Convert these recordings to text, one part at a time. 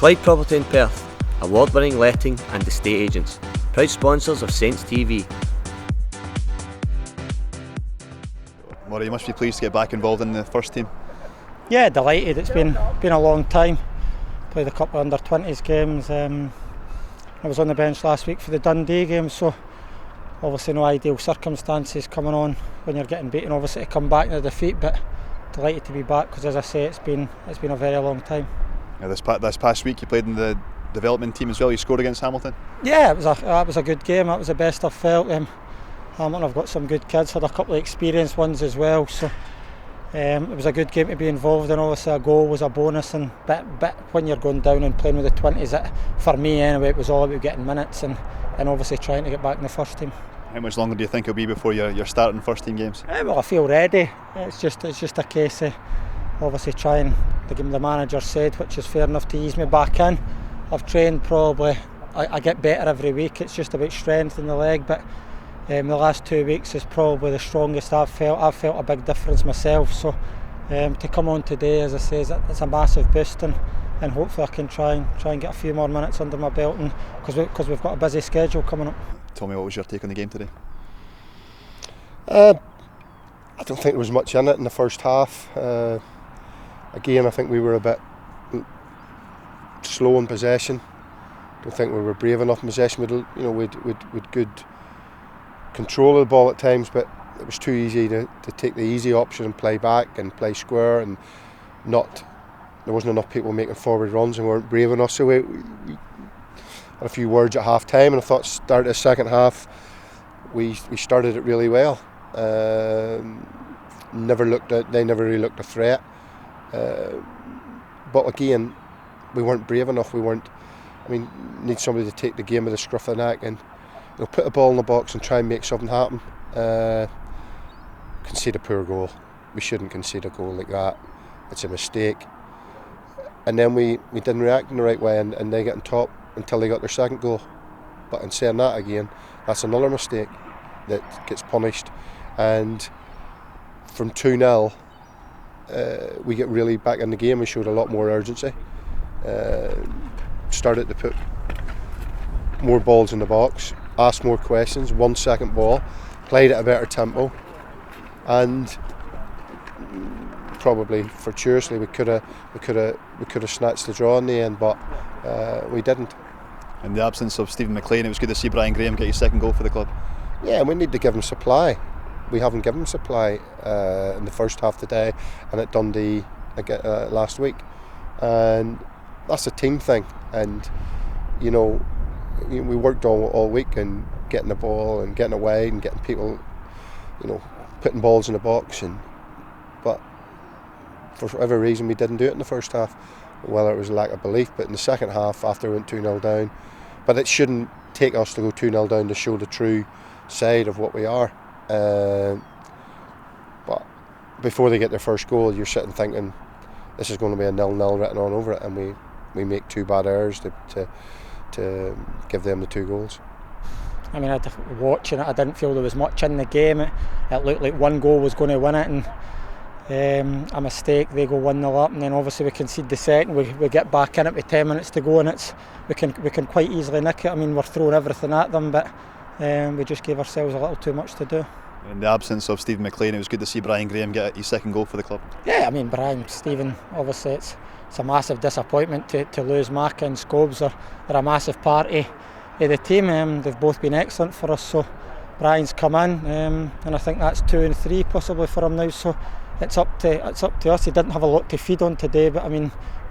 Clyde Property in Perth, award-winning letting and estate agents, proud sponsors of Saints TV. Murray, you must be pleased to get back involved in the first team. Yeah, delighted. It's been a long time. Played a couple of under-20s games. I was on the bench last week for the Dundee game, so obviously no ideal circumstances coming on when you're getting beaten. Obviously to come back in a defeat, but delighted to be back because, as I say, it's been a very long time. Yeah, this past week you played in the development team as well. You scored against Hamilton. Yeah, that was a good game. That was the best I've felt. Hamilton have got some good kids, had a couple of experienced ones as well. So it was a good game to be involved in. Obviously a goal was a bonus, and but when you're going down and playing with the 20s, for me anyway, it was all about getting minutes and obviously trying to get back in the first team. How much longer do you think it'll be before you're starting first team games? Well, I feel ready. It's just a case of obviously trying the game the manager said, which is fair enough, to ease me back in. I've trained probably. I get better every week. It's just about strength in the leg, but the last 2 weeks is probably the strongest I've felt. I've felt a big difference myself. So to come on today, as I say, it's a massive boost, and hopefully I can try and get a few more minutes under my belt, and because we've got a busy schedule coming up. Tell me, what was your take on the game today? I don't think there was much in it in the first half. Again, I think we were a bit slow in possession. I don't think we were brave enough in possession. We'd good control of the ball at times, but it was too easy to take the easy option and play back and play square, and there wasn't enough people making forward runs and weren't brave enough. So we had a few words at half time, and I thought start the second half we started it really well. They never really looked a threat. But again, we weren't brave enough. Need somebody to take the game by the scruff of the neck and put the ball in the box and try and make something happen. Concede a poor goal. We shouldn't concede a goal like that. It's a mistake. And then we didn't react in the right way, and they got on top until they got their second goal. But in saying that again, that's another mistake that gets punished. And from 2-0, we get really back in the game. We showed a lot more urgency. Started to put more balls in the box, asked more questions, 1 second ball, played at a better tempo, and probably fortuitously we could have snatched the draw in the end, but we didn't. In the absence of Stephen McLean, it was good to see Brian Graham get his second goal for the club. Yeah, and we need to give him supply. We haven't given him supply in the first half today and at Dundee last week, and that's a team thing. And we worked all week and getting the ball and getting away and getting people, putting balls in the box, but for whatever reason we didn't do it in the first half. Whether it was a lack of belief, but in the second half after we went 2-0 down, but it shouldn't take us to go 2-0 down to show the true side of what we are. But before they get their first goal, you're sitting thinking this is going to be a 0-0 written on over it, and we make 2 bad errors to give them the 2 goals. Watching it, I didn't feel there was much in the game. It looked like 1 goal was going to win it, and a mistake, they go 1-0 up, and then obviously we concede the second. We get back in it with 10 minutes to go, and we can quite easily nick it. We're throwing everything at them, but we just gave ourselves a little too much to do. In the absence of Stephen McLean, it was good to see Brian Graham get his second goal for the club. Yeah, Stephen, obviously it's a massive disappointment to lose Maka and Scobes. They're a massive party of the team. They've both been excellent for us, so Brian's come in, and I think that's 2 and 3 possibly for him now. So it's up to us. He didn't have a lot to feed on today, but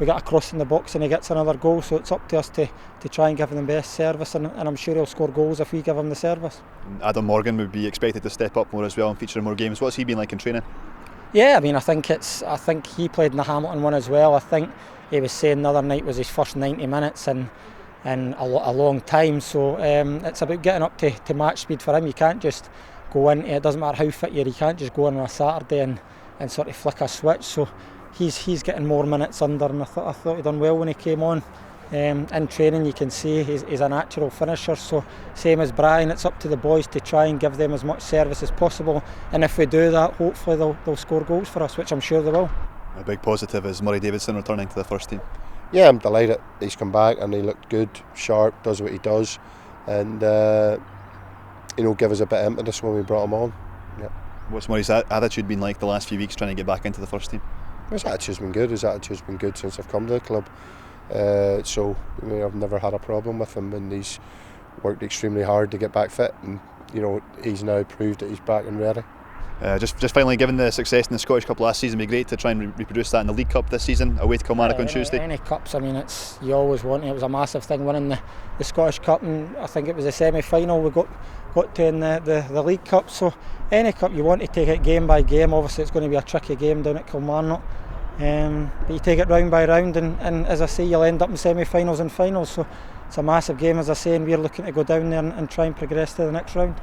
we got a cross in the box and he gets another goal, so it's up to us to try and give him the best service, and I'm sure he'll score goals if we give him the service. Adam Morgan would be expected to step up more as well and feature in more games. What's he been like in training? Yeah, I think he played in the Hamilton one as well. I think he was saying the other night was his first 90 minutes in a long time, so it's about getting up to match speed for him. You can't just go in, it doesn't matter how fit you can't just go in on a Saturday and sort of flick a switch. So he's getting more minutes under, and I thought he done well when he came on. In training you can see he's a natural finisher, so same as Brian, it's up to the boys to try and give them as much service as possible, and if we do that, hopefully they'll score goals for us, which I'm sure they will. A big positive is Wright and Davidson returning to the first team. Yeah, I'm delighted he's come back and he looked good, sharp, does what he does, and give us a bit of impetus when we brought him on. Yeah. What's Murray's attitude been like the last few weeks trying to get back into the first team? His attitude's been good. His attitude's been good since I've come to the club. So I've never had a problem with him, and he's worked extremely hard to get back fit, and he's now proved that he's back and ready. Just finally, given the success in the Scottish Cup last season, it'd be great to try and reproduce that in the League Cup this season, away to Kilmarnock on Tuesday. Any cups, you always want it. It was a massive thing winning the Scottish Cup, and I think it was the semi-final we got to in the League Cup. So any cup you want to take it game by game. Obviously it's going to be a tricky game down at Kilmarnock, but you take it round by round, and as I say, you'll end up in semi-finals and finals. So it's a massive game, as I say, and we're looking to go down there and try and progress to the next round.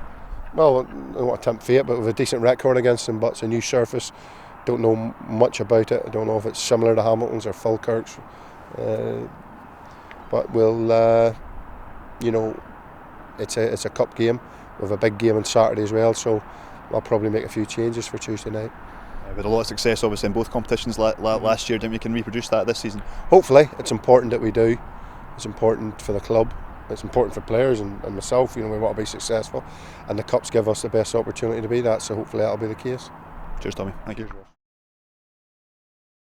Well, I don't want to tempt fate, but with a decent record against them, but it's a new surface. Don't know much about it. I don't know if it's similar to Hamilton's or Falkirk's, but we'll, it's a cup game. We have a big game on Saturday as well, so I'll probably make a few changes for Tuesday night. With a lot of success, obviously, in both competitions last year, do you think we can reproduce that this season? Hopefully, it's important that we do. It's important for the club. It's important for players and myself. We want to be successful, and the cups give us the best opportunity to be that. So hopefully that'll be the case. Cheers, Tommy. Thank you.